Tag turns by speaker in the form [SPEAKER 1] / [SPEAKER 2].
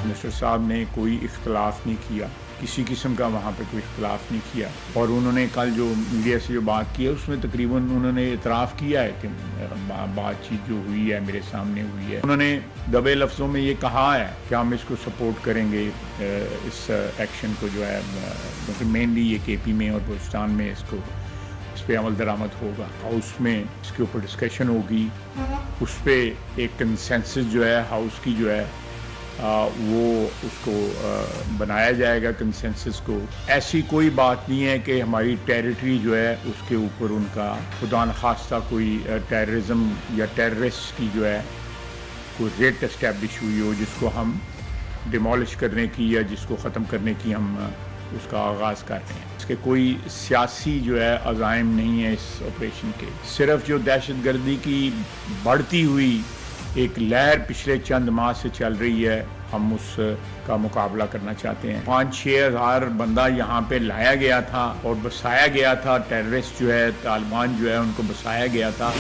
[SPEAKER 1] Chief minister صاحب نے کوئی اختلاف نہیں کیا، کسی قسم کا وہاں پہ کوئی اختلاف نہیں کیا، اور انہوں نے کل جو میڈیا سے جو بات کی ہے اس میں تقریباً انہوں نے اعتراف کیا ہے کہ بات چیت جو ہوئی ہے میرے سامنے ہوئی ہے۔ انہوں نے دبے لفظوں میں یہ کہا ہے کہ ہم اس کو سپورٹ کریں گے، اس ایکشن کو جو ہے، کیونکہ مینلی یہ کے پی میں اور بلوچستان میں اس پہ عمل درآمد ہوگا، ہاؤس میں اس کے اوپر ڈسکشن ہوگی، اس پہ ایک کنسنسس جو ہے ہاؤس کی جو ہے وہ اس کو بنایا جائے گا کنسنسس کو۔ ایسی کوئی بات نہیں ہے کہ ہماری ٹیریٹری جو ہے اس کے اوپر ان کا خدا نخواستہ کوئی ٹیررزم یا ٹیررسٹ کی جو ہے کوئی ریٹ اسٹیبلش ہوئی ہو جس کو ہم ڈیمولش کرنے کی یا جس کو ختم کرنے کی ہم اس کا آغاز کر رہے ہیں۔ اس کے کوئی سیاسی جو ہے عزائم نہیں ہے اس آپریشن کے، صرف جو دہشت گردی کی بڑھتی ہوئی ایک لہر پچھلے چند ماہ سے چل رہی ہے، ہم اس کا مقابلہ کرنا چاہتے ہیں۔ 5-6 ہزار بندہ یہاں پہ لایا گیا تھا اور بسایا گیا تھا، ٹیررسٹ جو ہے، طالبان جو ہے ان کو بسایا گیا تھا۔